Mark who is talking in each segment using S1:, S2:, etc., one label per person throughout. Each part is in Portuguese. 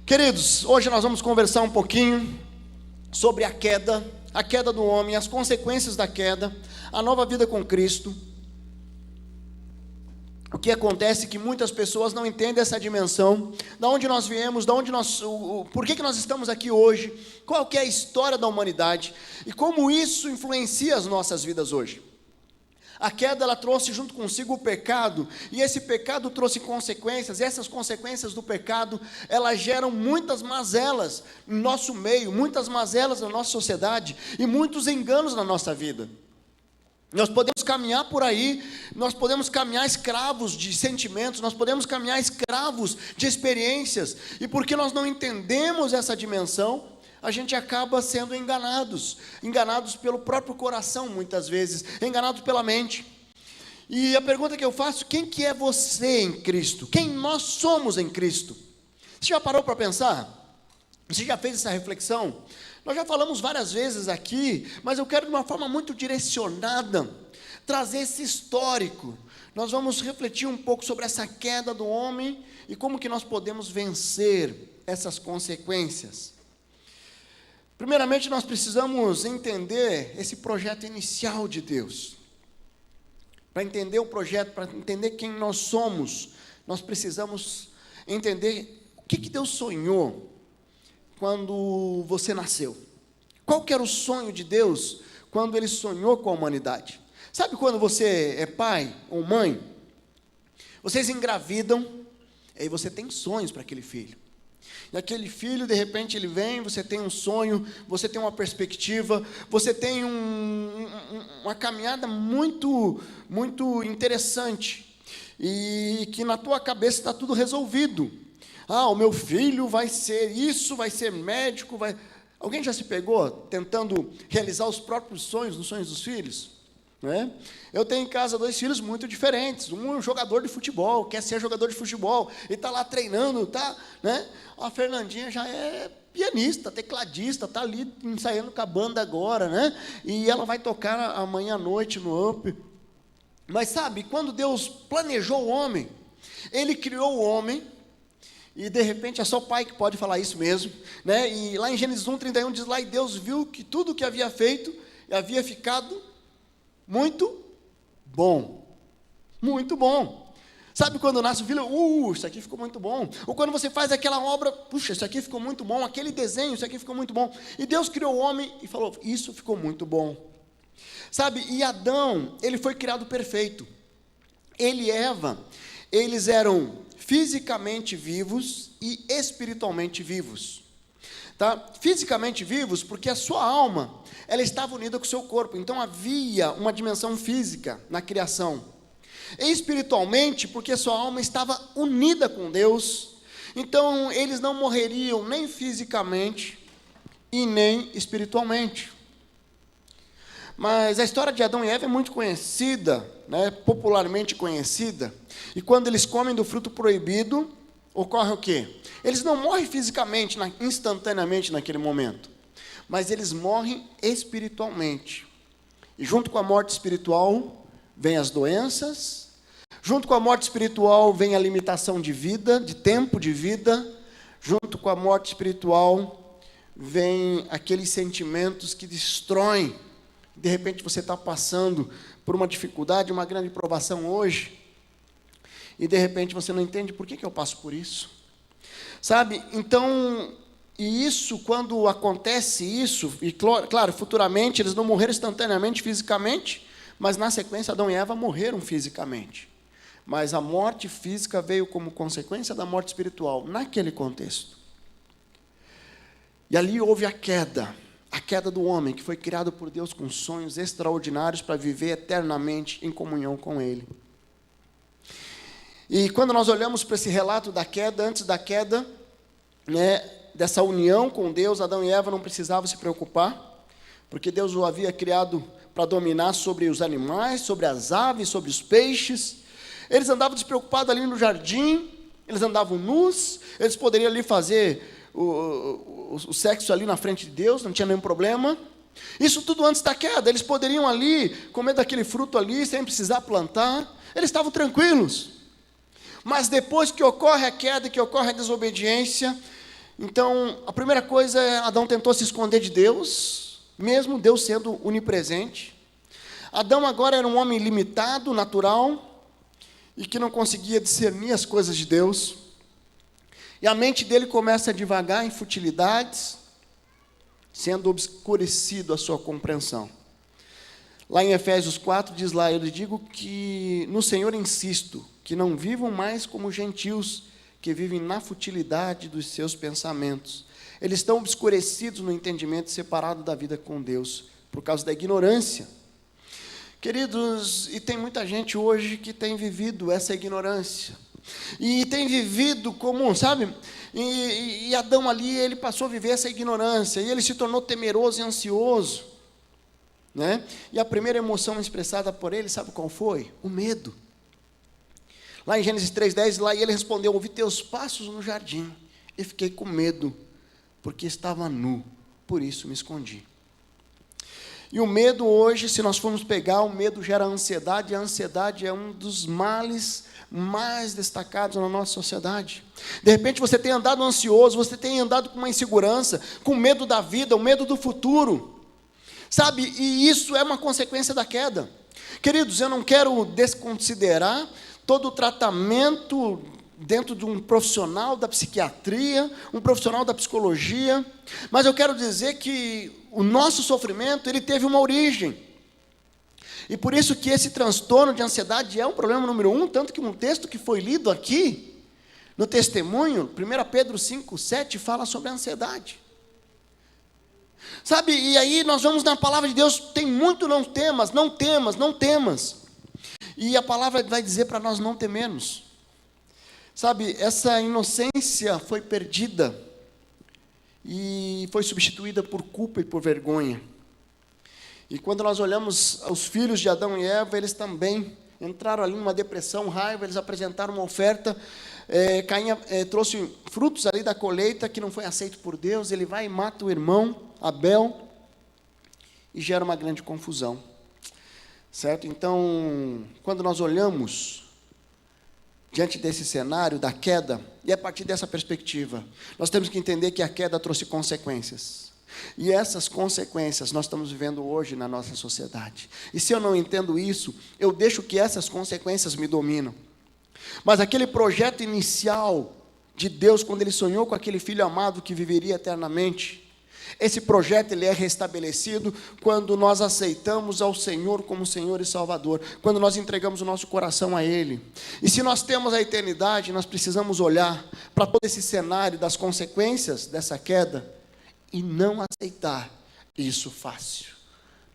S1: Queridos, hoje nós vamos conversar um pouquinho sobre a queda do homem, as consequências da queda, a nova vida com Cristo. O que acontece é que muitas pessoas não entendem essa dimensão, da onde nós viemos, por que nós estamos aqui hoje, qual que é a história da humanidade e como isso influencia as nossas vidas hoje. A queda, ela trouxe junto consigo o pecado, e esse pecado trouxe consequências, e essas consequências do pecado, elas geram muitas mazelas no nosso meio, muitas mazelas na nossa sociedade, e muitos enganos na nossa vida. Nós podemos caminhar por aí, nós podemos caminhar escravos de sentimentos, nós podemos caminhar escravos de experiências, e porque nós não entendemos essa dimensão, a gente acaba sendo enganados pelo próprio coração muitas vezes, enganados pela mente. E a pergunta que eu faço: quem que é você em Cristo? Quem nós somos em Cristo? Você já parou para pensar? Você já fez essa reflexão? Nós já falamos várias vezes aqui, mas eu quero de uma forma muito direcionada, trazer esse histórico. Nós vamos refletir um pouco sobre essa queda do homem, e como que nós podemos vencer essas consequências. Primeiramente, nós precisamos entender esse projeto inicial de Deus. Para entender o projeto, para entender quem nós somos, nós precisamos entender o que Deus sonhou quando você nasceu. Qual que era o sonho de Deus quando Ele sonhou com a humanidade? Sabe quando você é pai ou mãe? Vocês engravidam, e aí você tem sonhos para aquele filho. E aquele filho, de repente, ele vem, você tem um sonho, você tem uma perspectiva, você tem uma caminhada muito interessante, e que na tua cabeça está tudo resolvido. O meu filho vai ser isso, vai ser médico, vai... Alguém já se pegou tentando realizar os próprios sonhos, os sonhos dos filhos? Né? Eu tenho em casa 2 filhos muito diferentes. Um é um jogador de futebol, quer ser jogador de futebol, e está lá treinando, né? A Fernandinha já é pianista, tecladista, está ali ensaiando com a banda agora, né? E ela vai tocar amanhã à noite no UP. Mas sabe, quando Deus planejou o homem, Ele criou o homem, e de repente é só o pai que pode falar isso mesmo, né? E lá em Gênesis 1:31 diz lá: e Deus viu que tudo o que havia feito havia ficado muito bom. Muito bom. Sabe quando nasce o filho? Isso aqui ficou muito bom. Ou quando você faz aquela obra, puxa, isso aqui ficou muito bom. Aquele desenho, isso aqui ficou muito bom. E Deus criou o homem e falou: isso ficou muito bom. Sabe, e Adão, ele foi criado perfeito. Ele e Eva, eles eram fisicamente vivos e espiritualmente vivos. Fisicamente vivos, porque a sua alma, ela estava unida com o seu corpo, então havia uma dimensão física na criação. E espiritualmente, porque a sua alma estava unida com Deus, então eles não morreriam nem fisicamente e nem espiritualmente. Mas a história de Adão e Eva é muito conhecida, né, popularmente conhecida, e quando eles comem do fruto proibido, ocorre o quê? Eles não morrem fisicamente, instantaneamente naquele momento, mas eles morrem espiritualmente. E junto com a morte espiritual, vem as doenças, junto com a morte espiritual, vem a limitação de vida, de tempo de vida, junto com a morte espiritual, vem aqueles sentimentos que destroem. De repente você está passando por uma dificuldade, uma grande provação hoje, e de repente você não entende por que eu passo por isso. Sabe, então, e isso, quando acontece isso, e claro, futuramente eles não morreram instantaneamente, fisicamente, mas na sequência Adão e Eva morreram fisicamente. Mas a morte física veio como consequência da morte espiritual, naquele contexto. E ali houve a queda do homem, que foi criado por Deus com sonhos extraordinários para viver eternamente em comunhão com Ele. E quando nós olhamos para esse relato da queda, antes da queda, né, dessa união com Deus, Adão e Eva não precisavam se preocupar, porque Deus o havia criado para dominar sobre os animais, sobre as aves, sobre os peixes. Eles andavam despreocupados ali no jardim, eles andavam nus, eles poderiam ali fazer o sexo ali na frente de Deus, não tinha nenhum problema. Isso tudo antes da queda, eles poderiam ali comer daquele fruto ali, sem precisar plantar, eles estavam tranquilos. Mas depois que ocorre a queda, que ocorre a desobediência, Então, a primeira coisa é, Adão tentou se esconder de Deus, mesmo Deus sendo onipresente. Adão agora era um homem limitado, natural, e que não conseguia discernir as coisas de Deus. E a mente dele começa a divagar em futilidades, sendo obscurecido a sua compreensão. Lá em Efésios 4 diz lá, eu lhes digo que no Senhor insisto, que não vivam mais como gentios, que vivem na futilidade dos seus pensamentos. Eles estão obscurecidos no entendimento, separados da vida com Deus, por causa da ignorância. Queridos, e tem muita gente hoje que tem vivido essa ignorância. E tem vivido como, sabe? E Adão ali, ele passou a viver essa ignorância, e ele se tornou temeroso e ansioso, né? E a primeira emoção expressada por ele, sabe qual foi? O medo. Lá em Gênesis 3:10, lá ele respondeu, ouvi teus passos no jardim, e fiquei com medo, porque estava nu, por isso me escondi. E o medo hoje, se nós formos pegar, o medo gera ansiedade, e a ansiedade é um dos males mais destacados na nossa sociedade. De repente você tem andado ansioso, você tem andado com uma insegurança, com medo da vida, o medo do futuro, sabe? E isso é uma consequência da queda. Queridos, eu não quero desconsiderar todo o tratamento dentro de um profissional da psiquiatria, um profissional da psicologia, mas eu quero dizer que o nosso sofrimento, ele teve uma origem, e por isso que esse transtorno de ansiedade é um problema número 1, tanto que um texto que foi lido aqui, no testemunho, 1 Pedro 5:7, fala sobre a ansiedade, sabe, e aí nós vamos na palavra de Deus, tem muito não temas, não temas, não temas, e a palavra vai dizer para nós não temermos. Sabe, essa inocência foi perdida e foi substituída por culpa e por vergonha. E quando nós olhamos os filhos de Adão e Eva, eles também entraram ali numa depressão, raiva, eles apresentaram uma oferta, Caim trouxe frutos ali da colheita que não foi aceito por Deus, ele vai e mata o irmão, Abel, e gera uma grande confusão. Certo? Então, quando nós olhamos diante desse cenário da queda, e a partir dessa perspectiva, nós temos que entender que a queda trouxe consequências. E essas consequências nós estamos vivendo hoje na nossa sociedade. E se eu não entendo isso, eu deixo que essas consequências me dominam. Mas aquele projeto inicial de Deus, quando Ele sonhou com aquele Filho amado que viveria eternamente, esse projeto ele é restabelecido quando nós aceitamos ao Senhor como Senhor e Salvador, quando nós entregamos o nosso coração a Ele. E se nós temos a eternidade, nós precisamos olhar para todo esse cenário das consequências dessa queda e não aceitar isso fácil.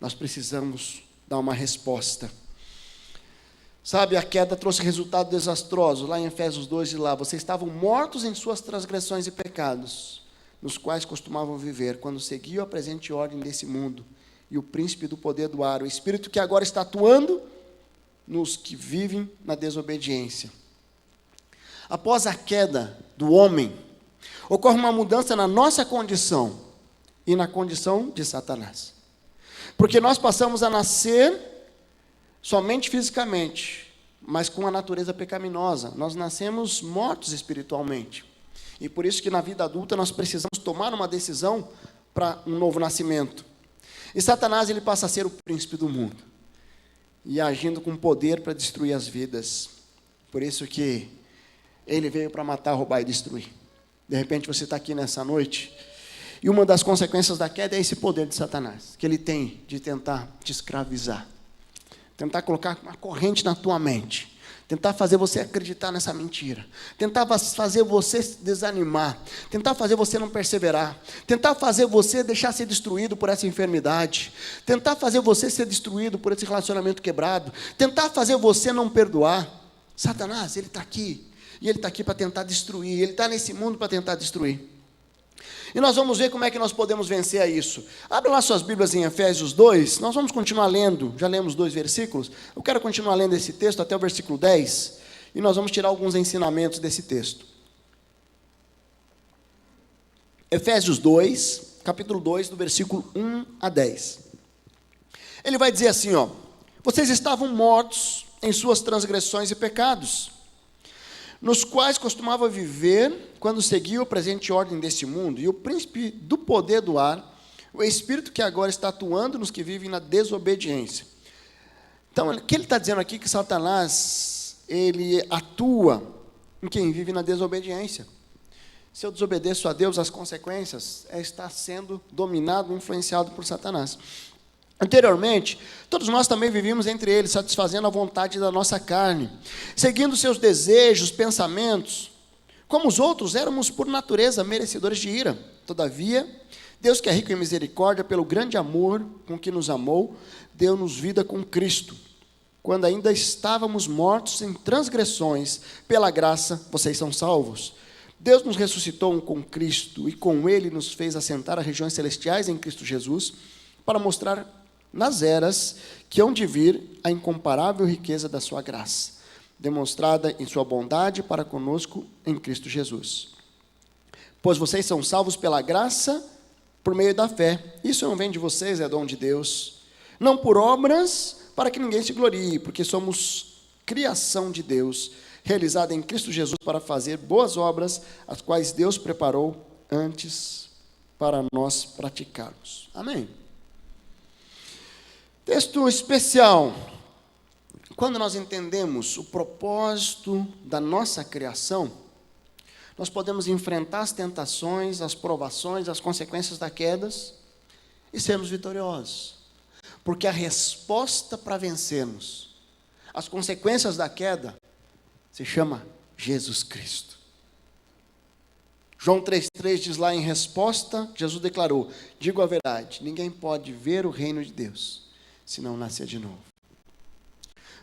S1: Nós precisamos dar uma resposta. Sabe, a queda trouxe resultado desastroso. Lá em Efésios 2, lá, vocês estavam mortos em suas transgressões e pecados, nos quais costumavam viver, quando seguiam a presente ordem desse mundo, e o príncipe do poder do ar, o espírito que agora está atuando nos que vivem na desobediência. Após a queda do homem, ocorre uma mudança na nossa condição, e na condição de Satanás. Porque nós passamos a nascer somente fisicamente, mas com a natureza pecaminosa. Nós nascemos mortos espiritualmente. E por isso que na vida adulta nós precisamos tomar uma decisão para um novo nascimento. E Satanás, ele passa a ser o príncipe do mundo, e agindo com poder para destruir as vidas. Por isso que ele veio para matar, roubar e destruir. De repente você está aqui nessa noite, e uma das consequências da queda é esse poder de Satanás, que ele tem de tentar te escravizar, tentar colocar uma corrente na tua mente, tentar fazer você acreditar nessa mentira, tentar fazer você desanimar, tentar fazer você não perseverar, tentar fazer você deixar ser destruído por essa enfermidade, tentar fazer você ser destruído por esse relacionamento quebrado, tentar fazer você não perdoar. Satanás, ele está aqui, e ele está aqui para tentar destruir, ele está nesse mundo para tentar destruir. E nós vamos ver como é que nós podemos vencer a isso. Abra lá suas Bíblias em Efésios 2, nós vamos continuar lendo, já lemos 2 versículos, eu quero continuar lendo esse texto até o versículo 10, e nós vamos tirar alguns ensinamentos desse texto. Efésios 2, capítulo 2, do versículo 1 a 10. Ele vai dizer assim, vocês estavam mortos em suas transgressões e pecados, nos quais costumava viver quando seguia a presente ordem deste mundo, e o príncipe do poder do ar, o espírito que agora está atuando nos que vivem na desobediência. Então, o que ele está dizendo aqui é que Satanás, ele atua em quem vive na desobediência. Se eu desobedeço a Deus, as consequências é estar sendo dominado, influenciado por Satanás. Anteriormente, todos nós também vivíamos entre eles, satisfazendo a vontade da nossa carne, seguindo seus desejos, pensamentos. Como os outros, éramos por natureza merecedores de ira. Todavia, Deus, que é rico em misericórdia, pelo grande amor com que nos amou, deu-nos vida com Cristo. Quando ainda estávamos mortos em transgressões, pela graça, vocês são salvos. Deus nos ressuscitou com Cristo e com Ele nos fez assentar a regiões celestiais em Cristo Jesus, para mostrar nas eras que hão de vir a incomparável riqueza da sua graça, demonstrada em sua bondade para conosco em Cristo Jesus. Pois vocês são salvos pela graça, por meio da fé. Isso não vem de vocês, é dom de Deus. Não por obras, para que ninguém se glorie, porque somos criação de Deus, realizada em Cristo Jesus para fazer boas obras, as quais Deus preparou antes para nós praticarmos. Amém? Texto especial. Quando nós entendemos o propósito da nossa criação, nós podemos enfrentar as tentações, as provações, as consequências da queda e sermos vitoriosos. Porque a resposta para vencermos as consequências da queda se chama Jesus Cristo. João 3,3 diz lá em resposta, Jesus declarou: digo a verdade, ninguém pode ver o reino de Deus se não nascer de novo.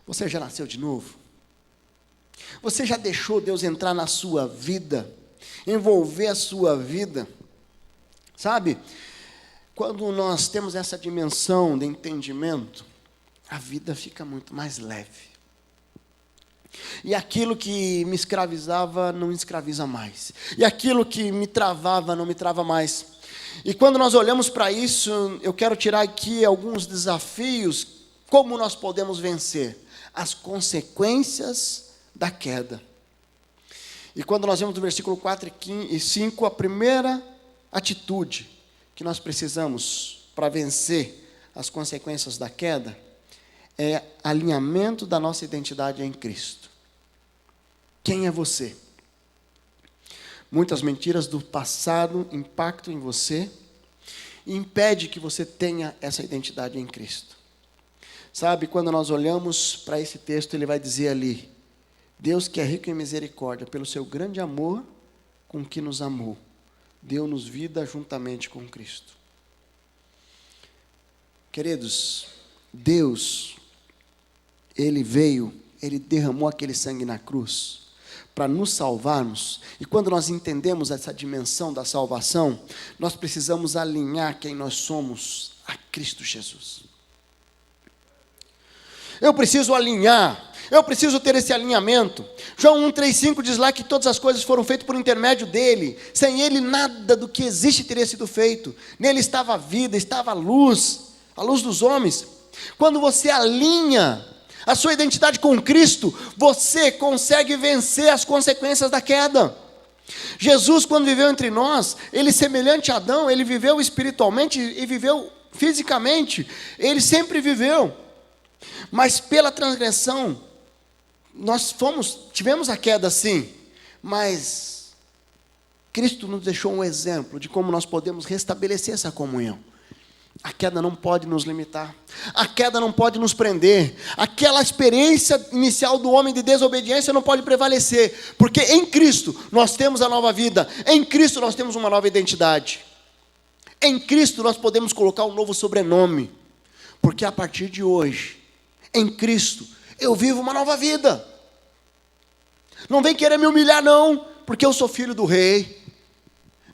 S1: Você já nasceu de novo? Você já deixou Deus entrar na sua vida, envolver a sua vida? Sabe, quando nós temos essa dimensão de entendimento, a vida fica muito mais leve. E aquilo que me escravizava não me escraviza mais. E aquilo que me travava não me trava mais. E quando nós olhamos para isso, eu quero tirar aqui alguns desafios, como nós podemos vencer as consequências da queda. E quando nós vemos no versículo 4 e 5, a primeira atitude que nós precisamos para vencer as consequências da queda é alinhamento da nossa identidade em Cristo. Quem é você? Muitas mentiras do passado impactam em você e impede que você tenha essa identidade em Cristo. Sabe, quando nós olhamos para esse texto, ele vai dizer ali: Deus, que é rico em misericórdia, pelo seu grande amor com que nos amou, deu-nos vida juntamente com Cristo. Queridos, Deus, Ele veio, Ele derramou aquele sangue na cruz para nos salvarmos. E quando nós entendemos essa dimensão da salvação, nós precisamos alinhar quem nós somos a Cristo Jesus. Eu preciso alinhar, eu preciso ter esse alinhamento. João 1,3,5 diz lá que todas as coisas foram feitas por intermédio dele. Sem ele nada do que existe teria sido feito. Nele estava a vida, estava a luz dos homens. Quando você alinha a sua identidade com Cristo, você consegue vencer as consequências da queda. Jesus, quando viveu entre nós, ele semelhante a Adão, ele viveu espiritualmente e viveu fisicamente. Ele sempre viveu. Mas pela transgressão, nós tivemos a queda sim, mas Cristo nos deixou um exemplo de como nós podemos restabelecer essa comunhão. A queda não pode nos limitar, a queda não pode nos prender, aquela experiência inicial do homem de desobediência não pode prevalecer, porque em Cristo nós temos a nova vida, em Cristo nós temos uma nova identidade, em Cristo nós podemos colocar um novo sobrenome, porque a partir de hoje, em Cristo, eu vivo uma nova vida. Não vem querer me humilhar não, porque eu sou filho do rei.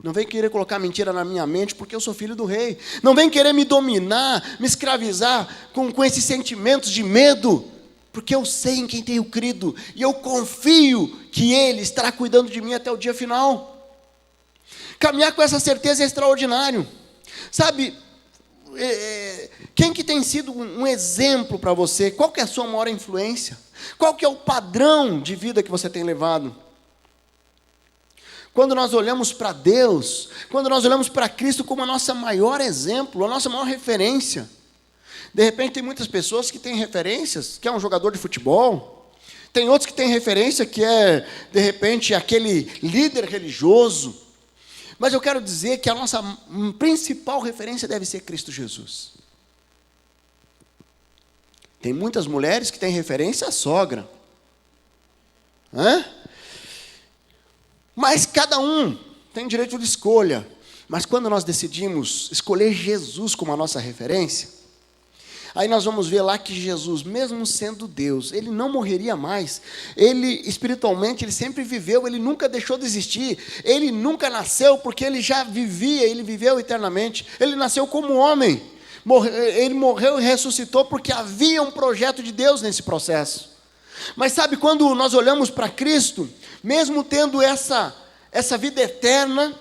S1: Não vem querer colocar mentira na minha mente, porque eu sou filho do rei. Não vem querer me dominar, me escravizar com esses sentimentos de medo, porque eu sei em quem tenho crido, e eu confio que Ele estará cuidando de mim até o dia final. Caminhar com essa certeza é extraordinário. Sabe, quem que tem sido um exemplo para você? Qual que é a sua maior influência? Qual que é o padrão de vida que você tem levado? Quando nós olhamos para Deus, quando nós olhamos para Cristo como a nossa maior exemplo, a nossa maior referência. De repente tem muitas pessoas que têm referências, que é um jogador de futebol, tem outros que têm referência que é, de repente, aquele líder religioso. Mas eu quero dizer que a nossa principal referência deve ser Cristo Jesus. Tem muitas mulheres que têm referência à sogra. Mas cada um tem direito de escolha. Mas quando nós decidimos escolher Jesus como a nossa referência, aí nós vamos ver lá que Jesus, mesmo sendo Deus, ele não morreria mais. Ele, espiritualmente, ele sempre viveu, ele nunca deixou de existir. Ele nunca nasceu porque ele já vivia, ele viveu eternamente. Ele nasceu como homem. Ele morreu e ressuscitou porque havia um projeto de Deus nesse processo. Mas sabe, quando nós olhamos para Cristo, mesmo tendo essa vida eterna,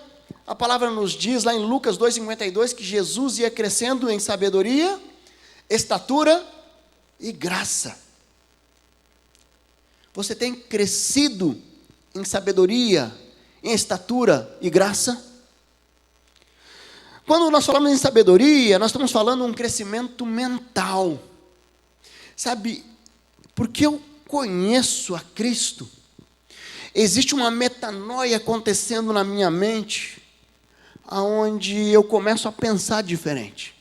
S1: a palavra nos diz lá em Lucas 2,52 que Jesus ia crescendo em sabedoria, estatura e graça. Você tem crescido em sabedoria, em estatura e graça? Quando nós falamos em sabedoria, nós estamos falando de um crescimento mental. Sabe, porque eu conheço a Cristo, existe uma metanoia acontecendo na minha mente, aonde eu começo a pensar diferente.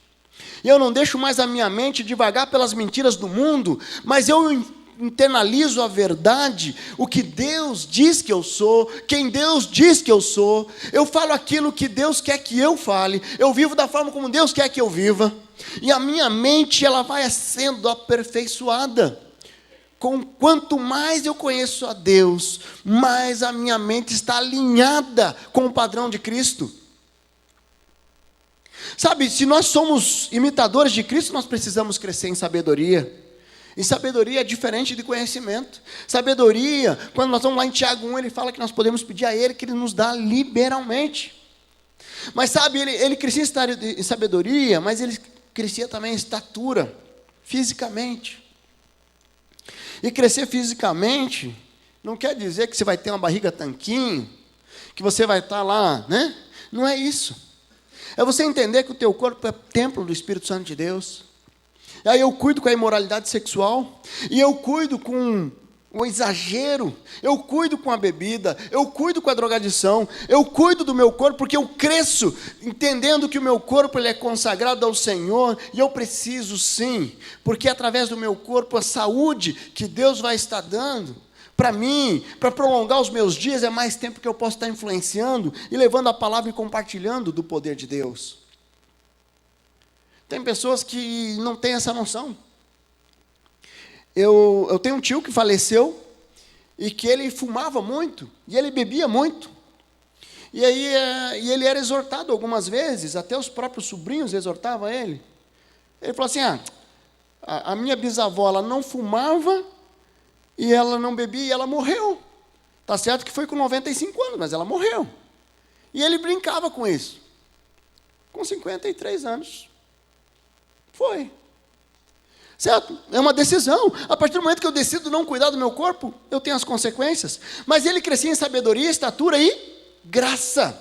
S1: E eu não deixo mais a minha mente divagar pelas mentiras do mundo, mas eu internalizo a verdade, o que Deus diz que eu sou, quem Deus diz que eu sou. Eu falo aquilo que Deus quer que eu fale, eu vivo da forma como Deus quer que eu viva, e a minha mente, ela vai sendo aperfeiçoada. Quanto mais eu conheço a Deus, mais a minha mente está alinhada com o padrão de Cristo. Sabe, se nós somos imitadores de Cristo, nós precisamos crescer em sabedoria. E sabedoria é diferente de conhecimento. Sabedoria, quando nós vamos lá em Tiago 1, ele fala que nós podemos pedir a Ele que Ele nos dá liberalmente. Mas sabe, ele crescia em sabedoria, mas ele crescia também em estatura, fisicamente. E crescer fisicamente não quer dizer que você vai ter uma barriga tanquinho, que você vai estar lá, né? Não é isso. É você entender que o teu corpo é templo do Espírito Santo de Deus. E aí eu cuido com a imoralidade sexual, e eu cuido com o exagero, eu cuido com a bebida, eu cuido com a drogadição, eu cuido do meu corpo, porque eu cresço entendendo que o meu corpo ele é consagrado ao Senhor, e eu preciso sim, porque através do meu corpo a saúde que Deus vai estar dando para mim, para prolongar os meus dias, é mais tempo que eu posso estar influenciando e levando a palavra e compartilhando do poder de Deus. Tem pessoas que não têm essa noção. Eu tenho um tio que faleceu e que ele fumava muito e ele bebia muito. E aí ele era exortado algumas vezes, até os próprios sobrinhos exortavam ele. Ele falou assim: a minha bisavó ela não fumava e ela não bebia e ela morreu. Tá certo que foi com 95 anos, mas ela morreu. E ele brincava com isso. Com 53 anos. Foi. Certo? É uma decisão. A partir do momento que eu decido não cuidar do meu corpo, eu tenho as consequências. Mas ele crescia em sabedoria, estatura e graça.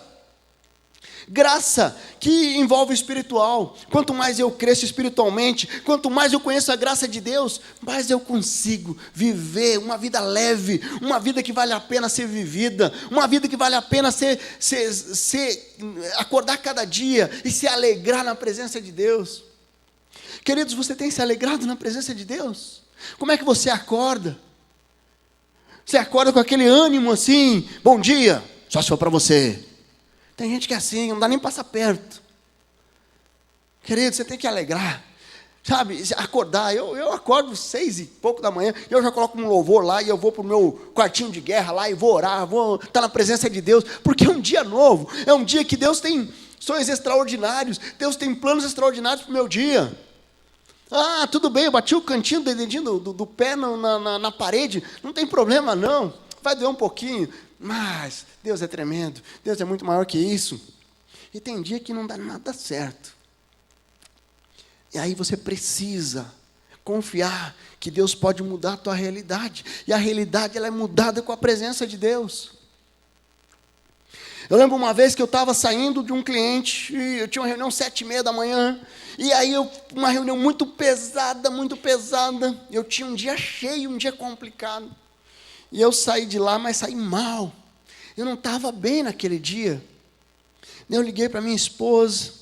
S1: Graça que envolve o espiritual. Quanto mais eu cresço espiritualmente, quanto mais eu conheço a graça de Deus, mais eu consigo viver uma vida leve, uma vida que vale a pena ser vivida, uma vida que vale a pena acordar cada dia e se alegrar na presença de Deus. Queridos, você tem se alegrado na presença de Deus? Como é que você acorda? Você acorda com aquele ânimo assim, bom dia, só se for para você. Tem gente que é assim, não dá nem passar perto. Querido, você tem que alegrar. Sabe, acordar, eu acordo 6 e pouco da manhã, eu já coloco um louvor lá, e eu vou para o meu quartinho de guerra lá, e vou orar, vou estar na presença de Deus, porque é um dia novo, é um dia que Deus tem sonhos extraordinários, Deus tem planos extraordinários para o meu dia. Tudo bem, eu bati o cantinho do dedinho do pé na parede, não tem problema não, vai doer um pouquinho, mas Deus é tremendo, Deus é muito maior que isso. E tem dia que não dá nada certo. E aí você precisa confiar que Deus pode mudar a tua realidade. E a realidade ela é mudada com a presença de Deus. Eu lembro uma vez que eu estava saindo de um cliente, e eu tinha uma reunião 7h30 da manhã, e aí uma reunião muito pesada, eu tinha um dia cheio, um dia complicado, e eu saí de lá, mas saí mal, eu não estava bem naquele dia. Eu liguei para minha esposa,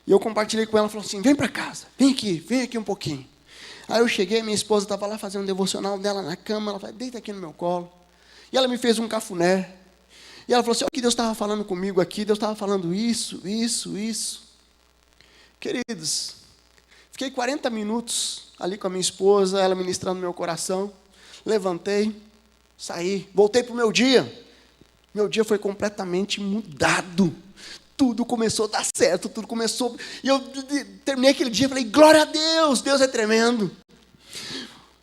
S1: e eu compartilhei com ela, falou assim, vem para casa, vem aqui um pouquinho. Aí eu cheguei, minha esposa estava lá fazendo um devocional dela na cama, ela falou, deita aqui no meu colo, e ela me fez um cafuné, e ela falou assim, o que Deus estava falando comigo aqui, Deus estava falando isso. Queridos, fiquei 40 minutos ali com a minha esposa, ela ministrando no meu coração, levantei, saí, voltei para o meu dia. Meu dia foi completamente mudado. Tudo começou a dar certo, tudo começou. E eu terminei aquele dia e falei, glória a Deus, Deus é tremendo.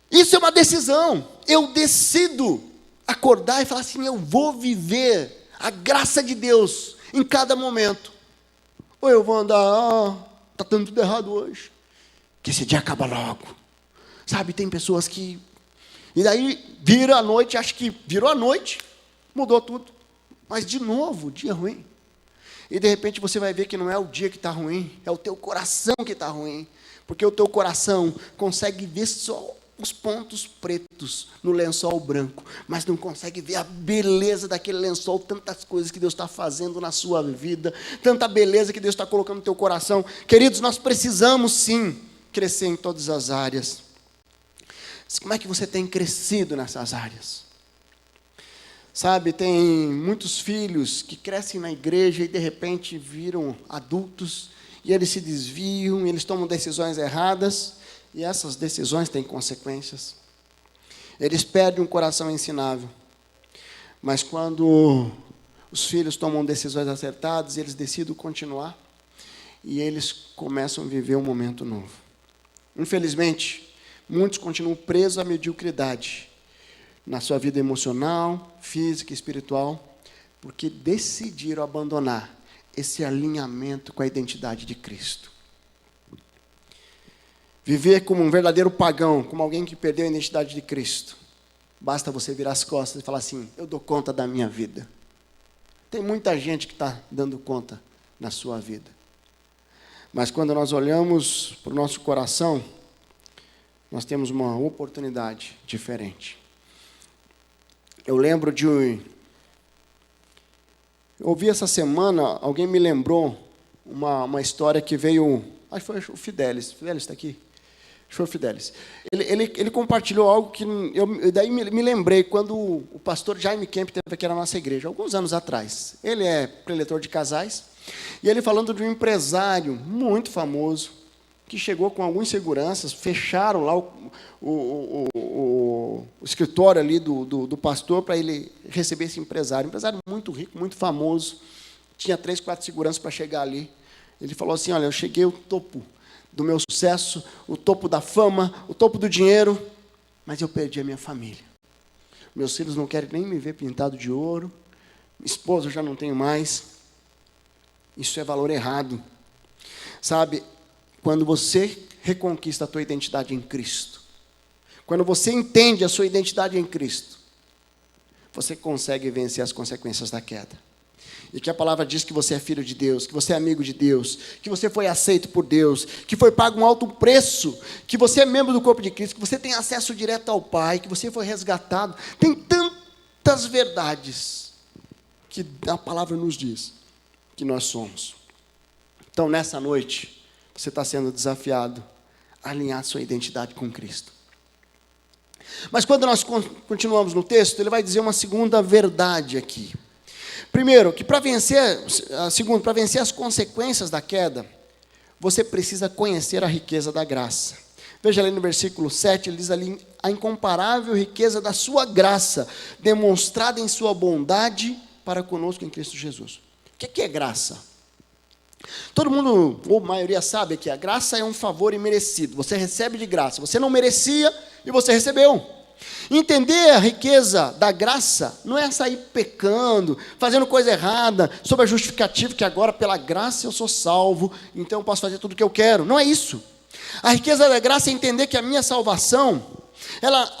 S1: Isso é uma decisão. Eu decido acordar e falar assim, eu vou viver a graça de Deus em cada momento. Ou eu vou andar, está dando tudo errado hoje. Que esse dia acaba logo. Sabe, tem pessoas que... E daí vira a noite, acho que virou a noite, mudou tudo. Mas de novo, dia ruim. E de repente você vai ver que não é o dia que está ruim, é o teu coração que está ruim. Porque o teu coração consegue ver só os pontos pretos no lençol branco, mas não consegue ver a beleza daquele lençol, tantas coisas que Deus está fazendo na sua vida, tanta beleza que Deus está colocando no teu coração. Queridos, nós precisamos sim crescer em todas as áreas. Como é que você tem crescido nessas áreas? Sabe, tem muitos filhos que crescem na igreja e de repente viram adultos e eles se desviam, eles tomam decisões erradas e essas decisões têm consequências. Eles perdem um coração ensinável, mas quando os filhos tomam decisões acertadas, eles decidem continuar e eles começam a viver um momento novo. Infelizmente, muitos continuam presos à mediocridade na sua vida emocional, física e espiritual, porque decidiram abandonar esse alinhamento com a identidade de Cristo. Viver como um verdadeiro pagão, como alguém que perdeu a identidade de Cristo. Basta você virar as costas e falar assim, eu dou conta da minha vida. Tem muita gente que está dando conta na sua vida. Mas quando nós olhamos para o nosso coração, nós temos uma oportunidade diferente. Eu lembro de... Eu ouvi essa semana, alguém me lembrou uma história que veio... Acho que foi o Fidelis. Fidelis está aqui? Acho que foi o Fidelis. Ele compartilhou algo que... daí me lembrei quando o pastor Jaime Kemp esteve aqui na nossa igreja, alguns anos atrás. Ele é preletor de casais. E ele falando de um empresário muito famoso, que chegou com alguns seguranças, fecharam lá o escritório ali do pastor para ele receber esse empresário. Um empresário muito rico, muito famoso. Tinha 3, 4 seguranças para chegar ali. Ele falou assim, olha, eu cheguei ao topo do meu sucesso, o topo da fama, o topo do dinheiro, mas eu perdi a minha família. Meus filhos não querem nem me ver pintado de ouro, minha esposa eu já não tenho mais. Isso é valor errado. Sabe, quando você reconquista a tua identidade em Cristo, quando você entende a sua identidade em Cristo, você consegue vencer as consequências da queda. E que a palavra diz que você é filho de Deus, que você é amigo de Deus, que você foi aceito por Deus, que foi pago um alto preço, que você é membro do corpo de Cristo, que você tem acesso direto ao Pai, que você foi resgatado. Tem tantas verdades que a palavra nos diz que nós somos. Então, nessa noite, você está sendo desafiado a alinhar sua identidade com Cristo. Mas quando nós continuamos no texto, ele vai dizer uma segunda verdade aqui. Primeiro, que para vencer as consequências da queda, você precisa conhecer a riqueza da graça. Veja ali no versículo 7, ele diz ali, a incomparável riqueza da sua graça, demonstrada em sua bondade para conosco em Cristo Jesus. O que é graça? Todo mundo, ou a maioria, sabe que a graça é um favor imerecido. Você recebe de graça. Você não merecia e você recebeu. Entender a riqueza da graça não é sair pecando, fazendo coisa errada, sob a justificativa que agora, pela graça, eu sou salvo, então eu posso fazer tudo o que eu quero. Não é isso. A riqueza da graça é entender que a minha salvação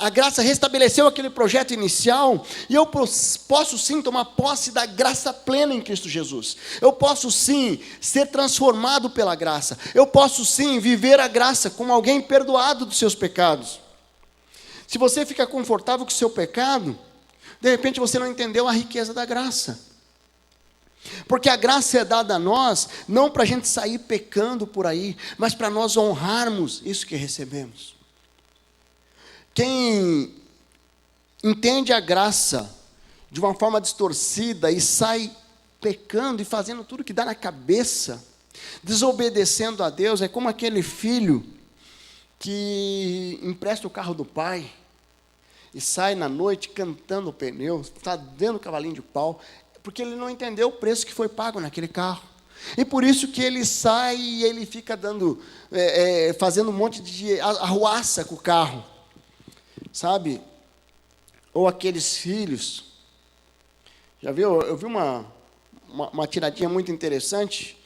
S1: A graça restabeleceu aquele projeto inicial, e eu posso sim tomar posse da graça plena em Cristo Jesus. Eu posso sim ser transformado pela graça. Eu posso sim viver a graça como alguém perdoado dos seus pecados. Se você fica confortável com o seu pecado, de repente você não entendeu a riqueza da graça. Porque a graça é dada a nós, não para a gente sair pecando por aí, mas para nós honrarmos isso que recebemos. Quem entende a graça de uma forma distorcida e sai pecando e fazendo tudo que dá na cabeça, desobedecendo a Deus, é como aquele filho que empresta o carro do pai e sai na noite cantando o pneu, está dando cavalinho de pau, porque ele não entendeu o preço que foi pago naquele carro. E por isso que ele sai e ele fica fazendo um monte de arruaça com o carro. Sabe? Ou aqueles filhos. Já viu? Eu vi uma tiradinha muito interessante,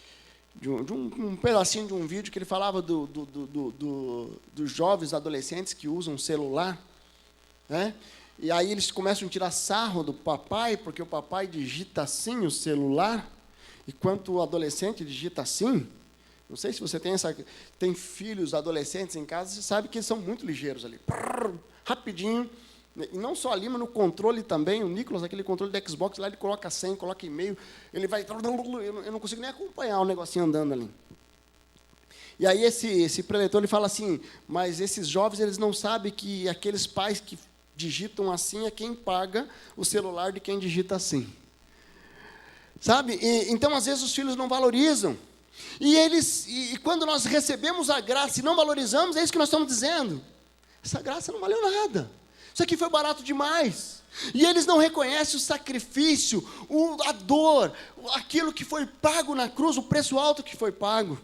S1: de um pedacinho de um vídeo que ele falava dos jovens adolescentes que usam celular, né? E aí eles começam a tirar sarro do papai, porque o papai digita assim o celular, enquanto o adolescente digita assim. Não sei se você tem filhos adolescentes em casa, você sabe que eles são muito ligeiros ali. Rapidinho, e não só ali, mas no controle também, o Nicolas, aquele controle do Xbox, lá ele coloca 100, coloca e-mail, ele vai, eu não consigo nem acompanhar o negocinho andando ali. E aí esse preletor, ele fala assim, mas esses jovens, eles não sabem que aqueles pais que digitam assim é quem paga o celular de quem digita assim. Sabe? Então, às vezes, os filhos não valorizam. E quando nós recebemos a graça e não valorizamos, é isso que nós estamos dizendo. Essa graça não valeu nada. Isso aqui foi barato demais. E eles não reconhecem o sacrifício, a dor, aquilo que foi pago na cruz, o preço alto que foi pago.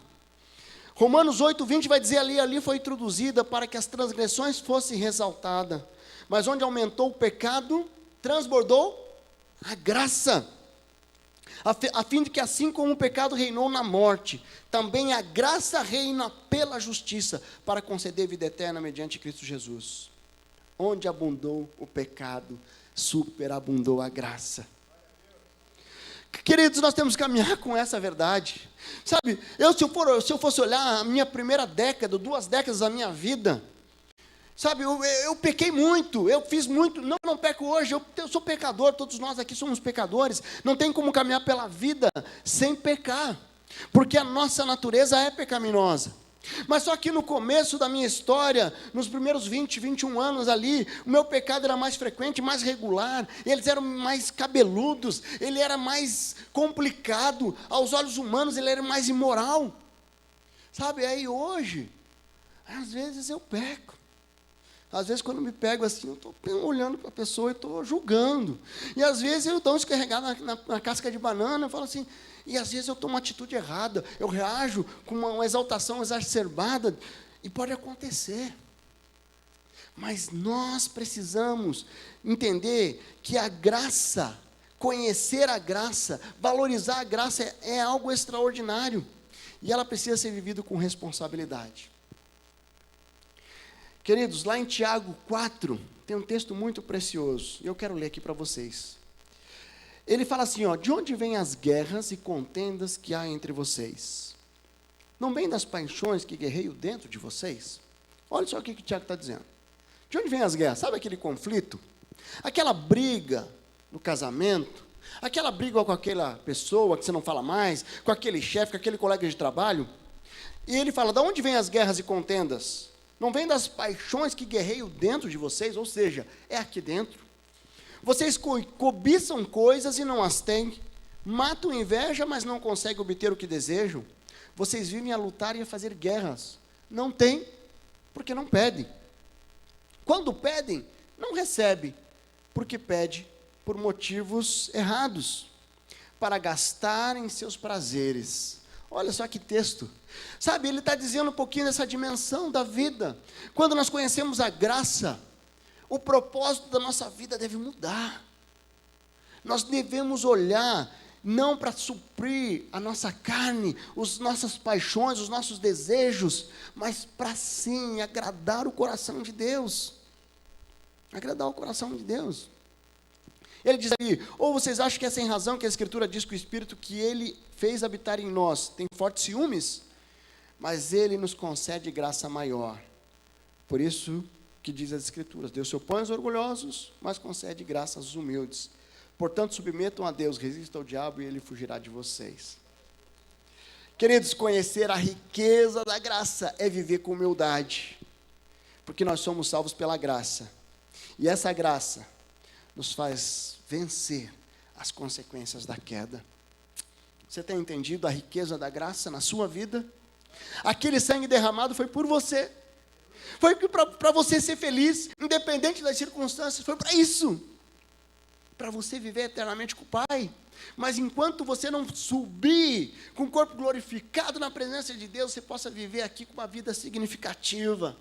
S1: Romanos 8:20 vai dizer ali foi introduzida para que as transgressões fossem ressaltadas. Mas onde aumentou o pecado, transbordou a graça. A fim de que assim como o pecado reinou na morte, também a graça reina pela justiça, para conceder vida eterna mediante Cristo Jesus. Onde abundou o pecado, superabundou a graça. Queridos, nós temos que caminhar com essa verdade. Sabe, se eu fosse olhar a minha primeira década, 2 décadas da minha vida, sabe, eu pequei muito, eu fiz muito, não peco hoje, eu sou pecador, todos nós aqui somos pecadores, não tem como caminhar pela vida sem pecar, porque a nossa natureza é pecaminosa. Mas só que no começo da minha história, nos primeiros 20, 21 anos ali, o meu pecado era mais frequente, mais regular, eles eram mais cabeludos, ele era mais complicado, aos olhos humanos ele era mais imoral. Sabe, aí hoje, às vezes eu peco. Às vezes, quando me pego assim, eu estou olhando para a pessoa e estou julgando. E, às vezes, eu dou um escorregar na casca de banana, eu falo assim, e, às vezes, eu tomo uma atitude errada, eu reajo com uma exaltação exacerbada, e pode acontecer. Mas nós precisamos entender que a graça, conhecer a graça, valorizar a graça é algo extraordinário. E ela precisa ser vivida com responsabilidade. Queridos, lá em Tiago 4, tem um texto muito precioso, e eu quero ler aqui para vocês. Ele fala assim, de onde vêm as guerras e contendas que há entre vocês? Não vem das paixões que guerreiam dentro de vocês? Olha só o que o Tiago está dizendo. De onde vêm as guerras? Sabe aquele conflito? Aquela briga no casamento, aquela briga com aquela pessoa que você não fala mais, com aquele chefe, com aquele colega de trabalho. E ele fala, de onde vêm as guerras e contendas? Não vem das paixões que guerreiam dentro de vocês, ou seja, é aqui dentro. Vocês cobiçam coisas e não as têm, matam inveja, mas não conseguem obter o que desejam. Vocês vivem a lutar e a fazer guerras. Não têm, porque não pedem. Quando pedem, não recebem, porque pedem por motivos errados, para gastar em seus prazeres. Olha só que texto. Sabe, ele está dizendo um pouquinho dessa dimensão da vida. Quando nós conhecemos a graça, o propósito da nossa vida deve mudar. Nós devemos olhar, não para suprir a nossa carne, as nossas paixões, os nossos desejos, mas para sim agradar o coração de Deus. agradar o coração de Deus. Ele diz ali: ou vocês acham que é sem razão que a Escritura diz que o Espírito que Ele fez habitar em nós tem fortes ciúmes? Mas Ele nos concede graça maior. Por isso que diz as Escrituras: Deus se opõe aos orgulhosos, mas concede graça aos humildes. Portanto, submetam a Deus, resistam ao diabo e Ele fugirá de vocês. Queridos, conhecer a riqueza da graça é viver com humildade, porque nós somos salvos pela graça, e essa graça nos faz vencer as consequências da queda. Você tem entendido a riqueza da graça na sua vida? Aquele sangue derramado foi por você, foi para você ser feliz, independente das circunstâncias, foi para isso, para você viver eternamente com o Pai. Mas enquanto você não subir com o corpo glorificado na presença de Deus, você possa viver aqui com uma vida significativa,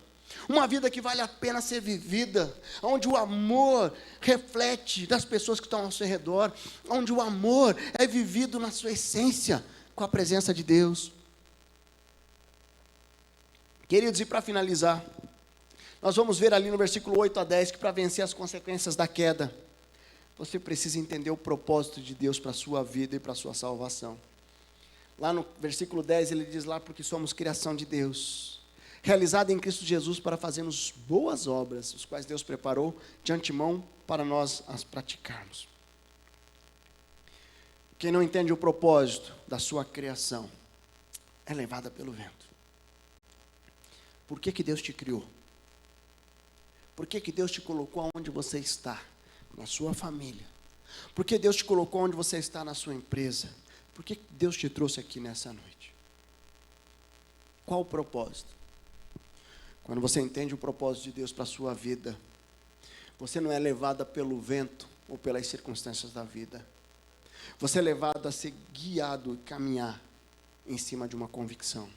S1: uma vida que vale a pena ser vivida, onde o amor reflete das pessoas que estão ao seu redor, onde o amor é vivido na sua essência, com a presença de Deus. Queridos, e para finalizar, nós vamos ver ali no versículo 8 a 10, que para vencer as consequências da queda, você precisa entender o propósito de Deus para a sua vida e para a sua salvação. Lá no versículo 10 ele diz lá: porque somos criação de Deus, realizada em Cristo Jesus para fazermos boas obras, os quais Deus preparou de antemão para nós as praticarmos. Quem não entende o propósito da sua criação é levada pelo vento. Por que Deus te criou? Por que Deus te colocou onde você está? Na sua família. Por que Deus te colocou onde você está na sua empresa? Por que Deus te trouxe aqui nessa noite? Qual o propósito? Quando você entende o propósito de Deus para a sua vida, você não é levada pelo vento ou pelas circunstâncias da vida. Você é levado a ser guiado e caminhar em cima de uma convicção.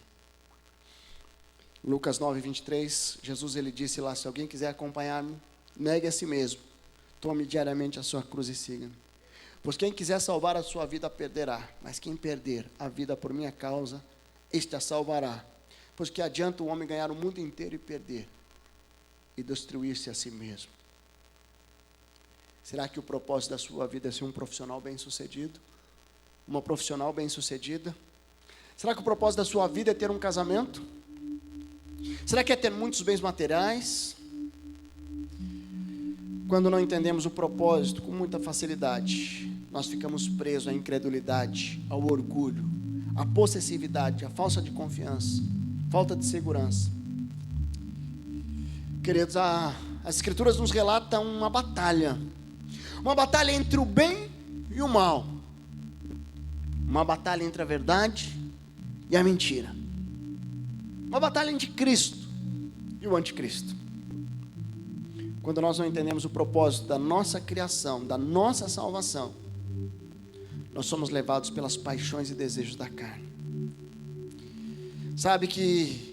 S1: Lucas 9, 23, Jesus ele disse lá: se alguém quiser acompanhar-me, negue a si mesmo, tome diariamente a sua cruz e siga-me. Pois quem quiser salvar a sua vida, perderá. Mas quem perder a vida por minha causa, este a salvará. Pois que adianta o homem ganhar o mundo inteiro e perder, e destruir-se a si mesmo? Será que o propósito da sua vida é ser um profissional bem-sucedido? Uma profissional bem-sucedida? Será que o propósito da sua vida é ter um casamento? Será que é ter muitos bens materiais? Quando não entendemos o propósito com muita facilidade, nós ficamos presos à incredulidade, ao orgulho, à possessividade, à falta de confiança, falta de segurança. Queridos, as Escrituras nos relatam uma batalha entre o bem e o mal, uma batalha entre a verdade e a mentira, uma batalha entre Cristo e o anticristo. Quando nós não entendemos o propósito da nossa criação, da nossa salvação, nós somos levados pelas paixões e desejos da carne. Sabe que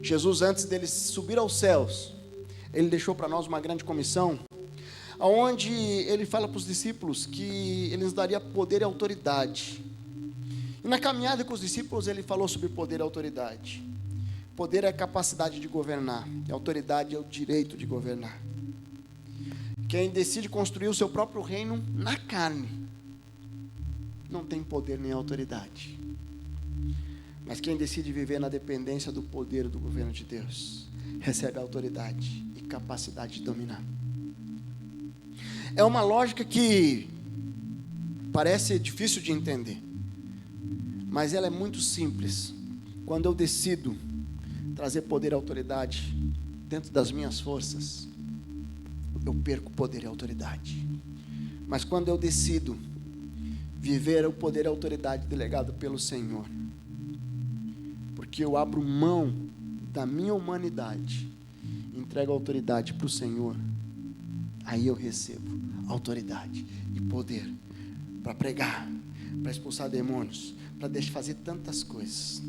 S1: Jesus, antes dele subir aos céus, ele deixou para nós uma grande comissão, onde ele fala para os discípulos que ele nos daria poder e autoridade. E na caminhada com os discípulos ele falou sobre poder e autoridade. Poder é a capacidade de governar, e autoridade é o direito de governar. Quem decide construir o seu próprio reino na carne, não tem poder nem autoridade. Mas quem decide viver na dependência do poder do governo de Deus, recebe autoridade e capacidade de dominar. É uma lógica que parece difícil de entender, mas ela é muito simples. Quando eu decido trazer poder e autoridade dentro das minhas forças, eu perco poder e autoridade. Mas quando eu decido viver o poder e autoridade delegado pelo Senhor, porque eu abro mão da minha humanidade, entrego a autoridade para o Senhor, aí eu recebo autoridade e poder para pregar, para expulsar demônios, para fazer tantas coisas.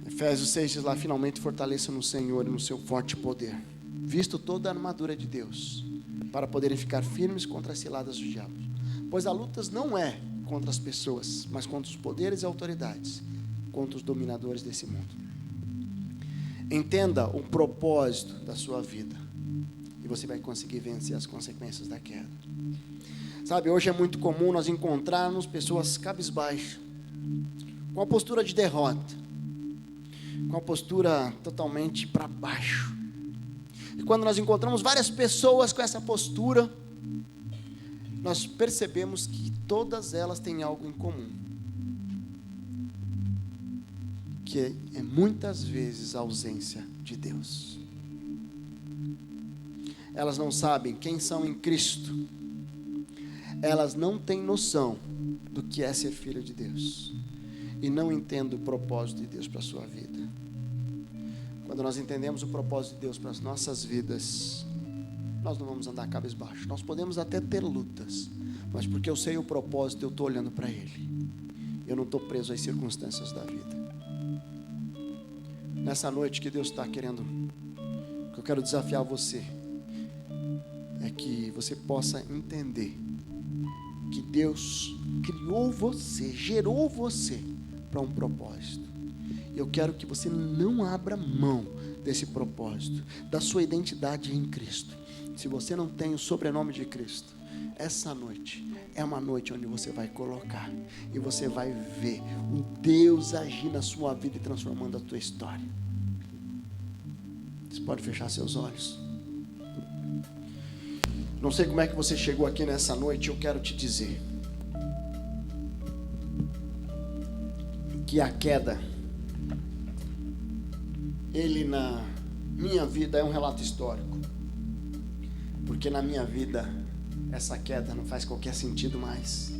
S1: Efésios 6 diz lá: finalmente fortaleça no Senhor e no seu forte poder, visto toda a armadura de Deus, para poderem ficar firmes contra as ciladas do diabo. Pois a luta não é contra as pessoas, mas contra os poderes e autoridades, contra os dominadores desse mundo. Entenda o propósito da sua vida. e você vai conseguir vencer as consequências da queda. Sabe, hoje é muito comum nós encontrarmos pessoas cabisbaixas, com a postura de derrota, com a postura totalmente para baixo. E quando nós encontramos várias pessoas com essa postura, nós percebemos que todas elas têm algo em comum, que é muitas vezes a ausência de Deus. Elas não sabem quem são em Cristo, elas não têm noção do que é ser filho de Deus, e não entendem o propósito de Deus para a sua vida. Quando nós entendemos o propósito de Deus para as nossas vidas, nós não vamos andar cabisbaixo. Nós podemos até ter lutas, mas porque eu sei o propósito, eu estou olhando para Ele. Eu não estou preso às circunstâncias da vida. Nessa noite que Deus está querendo, que eu quero desafiar você, é que você possa entender que Deus criou você, gerou você para um propósito. Eu quero que você não abra mão desse propósito, da sua identidade em Cristo. Se você não tem o sobrenome de Cristo, essa noite é uma noite onde você vai colocar, e você vai ver o Deus agir na sua vida e transformando a tua história. Você pode fechar seus olhos. Não sei como é que você chegou aqui nessa noite. Eu quero te dizer que a queda, ele na minha vida é um relato histórico, porque na minha vida essa queda não faz qualquer sentido mais,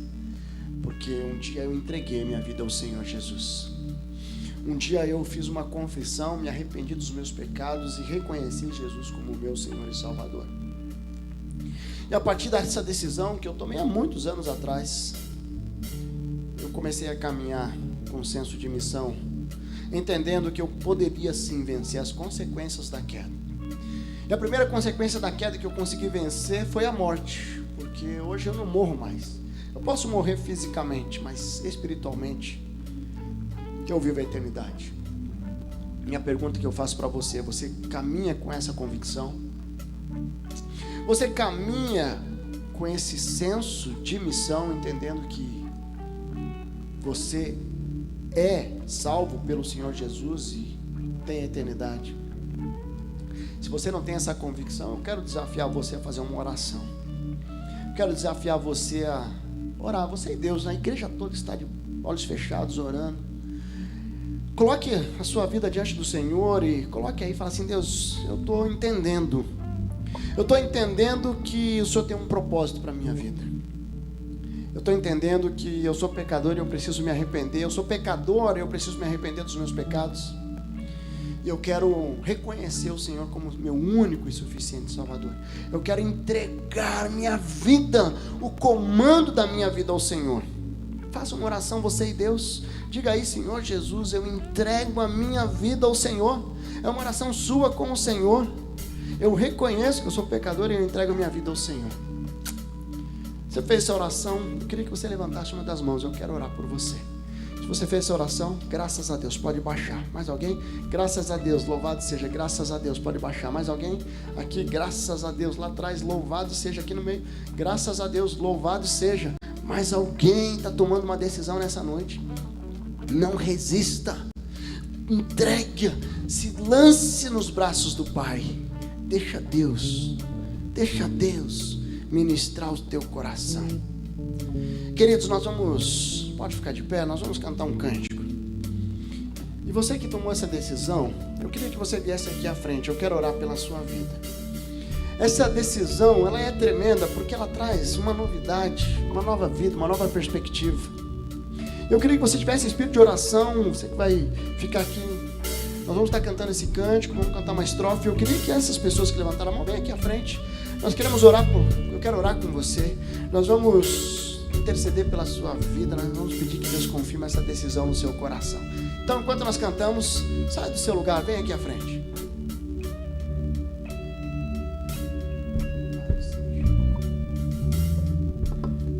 S1: porque um dia eu entreguei minha vida ao Senhor Jesus. Um dia eu fiz uma confissão, me arrependi dos meus pecados e reconheci Jesus como meu Senhor e Salvador. E a partir dessa decisão que eu tomei há muitos anos atrás, eu comecei a caminhar com um senso de missão, entendendo que eu poderia sim vencer as consequências da queda. E a primeira consequência da queda que eu consegui vencer foi a morte, porque hoje eu não morro mais. Eu posso morrer fisicamente, mas espiritualmente que eu vivo a eternidade. Minha pergunta que eu faço para você: você caminha com essa convicção? Você caminha com esse senso de missão, entendendo que você é salvo pelo Senhor Jesus e tem a eternidade? Se você não tem essa convicção, eu quero desafiar você a fazer uma oração. Eu quero desafiar você a orar. Você e Deus, na igreja toda está de olhos fechados orando. Coloque a sua vida diante do Senhor e coloque aí e fala assim: Deus, eu estou entendendo. Eu estou entendendo que o Senhor tem um propósito para a minha vida. Eu estou entendendo que eu sou pecador e eu preciso me arrepender. Eu sou pecador e eu preciso me arrepender dos meus pecados. E eu quero reconhecer o Senhor como meu único e suficiente Salvador. Eu quero entregar minha vida, o comando da minha vida ao Senhor. Faça uma oração, você e Deus. Diga aí: Senhor Jesus, eu entrego a minha vida ao Senhor. É uma oração sua com o Senhor. Eu reconheço que eu sou pecador e eu entrego a minha vida ao Senhor. Você fez essa oração? Eu queria que você levantasse uma das mãos. Eu quero orar por você. Se você fez essa oração, graças a Deus, pode baixar. Mais alguém? Graças a Deus, louvado seja. Graças a Deus, pode baixar. Mais alguém? Aqui, graças a Deus. Lá atrás, louvado seja. Aqui no meio, graças a Deus, louvado seja. Mais alguém está tomando uma decisão nessa noite? Não resista. Entregue. Se lance nos braços do Pai. Deixa Deus ministrar o teu coração. Queridos, nós vamos, pode ficar de pé, nós vamos cantar um cântico. E você que tomou essa decisão, eu queria que você viesse aqui à frente. Eu quero orar pela sua vida. Essa decisão, ela é tremenda, porque ela traz uma novidade, uma nova vida, uma nova perspectiva. Eu queria que você tivesse espírito de oração. Você que vai ficar aqui, nós vamos estar cantando esse cântico, vamos cantar uma estrofe. Eu queria que essas pessoas que levantaram a mão, venham aqui à frente. Nós queremos orar, eu quero orar com você. Nós vamos interceder pela sua vida. Nós vamos pedir que Deus confirme essa decisão no seu coração. Então, enquanto nós cantamos, sai do seu lugar, vem aqui à frente.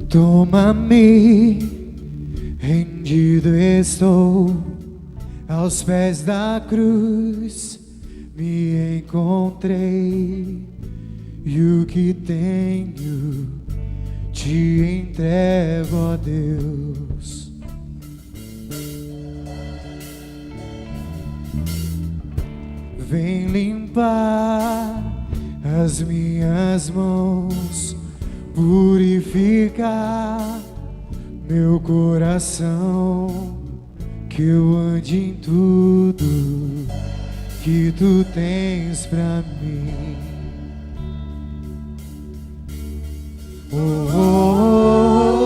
S2: Toma-me, rendido estou, aos pés da cruz me encontrei, e o que tenho te entrego, ó Deus. Vem limpar as minhas mãos, purificar meu coração, que eu ande em tudo que tu tens pra mim. Oh,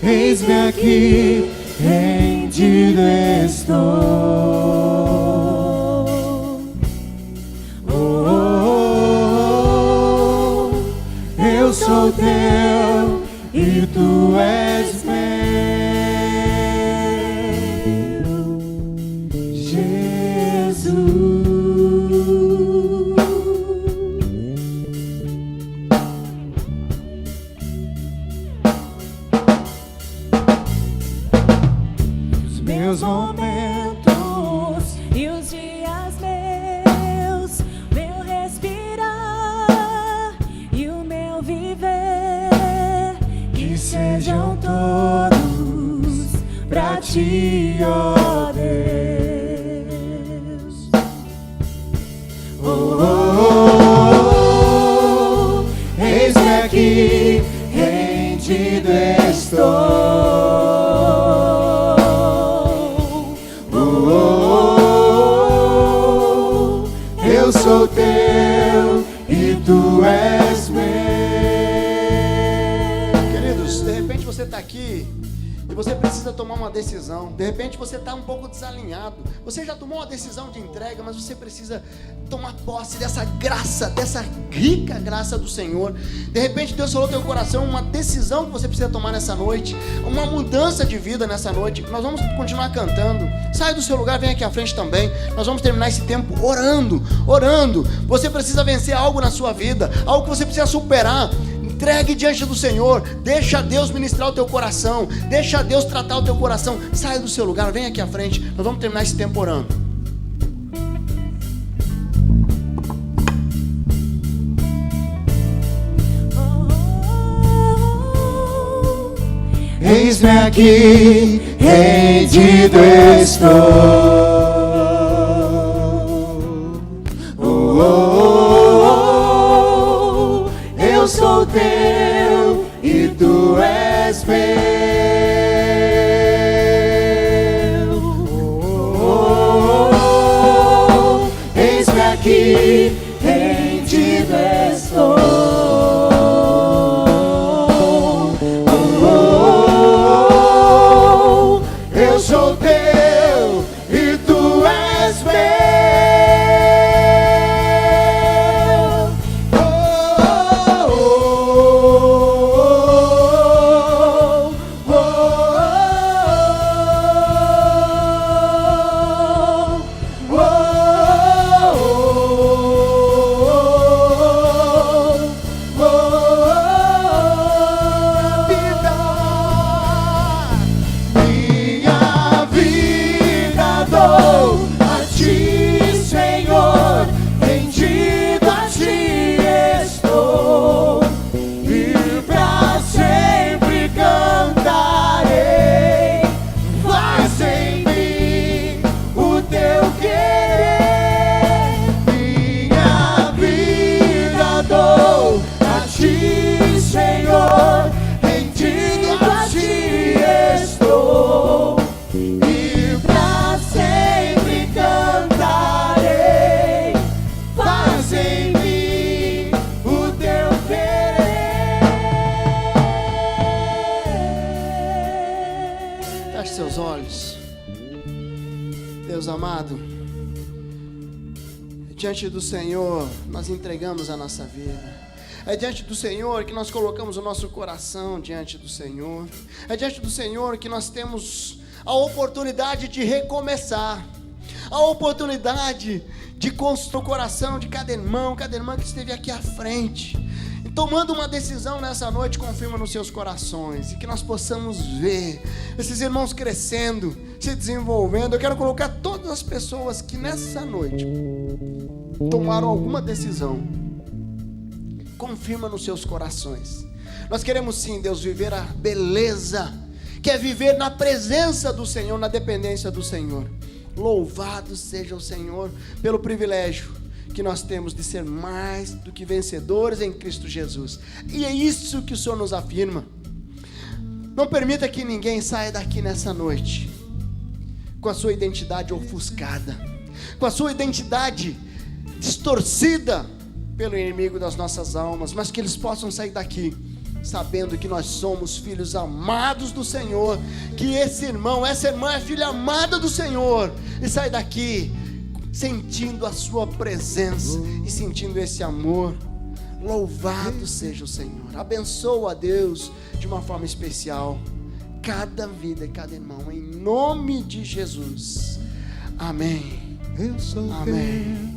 S2: eis-me aqui, rendido estou. Eu sou teu e tu és meu, Jesus. Os meus momentos
S3: e os dias meus, meu respirar e o meu viver, que sejam todos pra ti, ó Deus.
S2: Oh, eis-me aqui, rendido estou. Eu sou teu e tu és meu.
S1: Queridos, de repente você está aqui e você precisa tomar uma decisão. De repente você está um pouco desalinhado. Você já tomou uma decisão de entrega, mas você precisa tomar posse dessa graça, dessa rica graça do Senhor. De repente Deus falou no teu coração uma decisão que você precisa tomar nessa noite, uma mudança de vida nessa noite. Nós vamos continuar cantando. Sai do seu lugar, vem aqui à frente também. Nós vamos terminar esse tempo orando. Você precisa vencer algo na sua vida, algo que você precisa superar. Entregue diante do Senhor, deixa Deus ministrar o teu coração, deixa Deus tratar o teu coração. Saia do seu lugar, vem aqui à frente. Nós vamos terminar esse tempo orando.
S2: Eis-me aqui, rendido estou. Eu sou teu e tu és meu. Eis-me aqui, rendido estou. Eu sou teu e tu és meu.
S1: Seus olhos. Deus amado, diante do Senhor nós entregamos a nossa vida. É diante do Senhor que nós colocamos o nosso coração diante do Senhor. É diante do Senhor que nós temos a oportunidade de recomeçar, a oportunidade de construir o coração de cada irmão que esteve aqui à frente. Tomando uma decisão nessa noite, confirma nos seus corações, e que nós possamos ver esses irmãos crescendo, se desenvolvendo. Eu quero colocar todas as pessoas que nessa noite tomaram alguma decisão confirma nos seus corações. Nós queremos sim, Deus, viver a beleza, que é viver na presença do Senhor, na dependência do Senhor. Louvado seja o Senhor pelo privilégio que nós temos de ser mais do que vencedores em Cristo Jesus. E é isso que o Senhor nos afirma. Não permita que ninguém saia daqui nessa noite com a sua identidade ofuscada, com a sua identidade distorcida pelo inimigo das nossas almas, mas que eles possam sair daqui sabendo que nós somos filhos amados do Senhor, que esse irmão, essa irmã é filha amada do Senhor, e sair daqui sentindo a sua presença e sentindo esse amor. Louvado seja o Senhor. Abençoa a Deus de uma forma especial cada vida e cada irmão, em nome de Jesus. Amém.
S2: Eu sou
S1: Amém.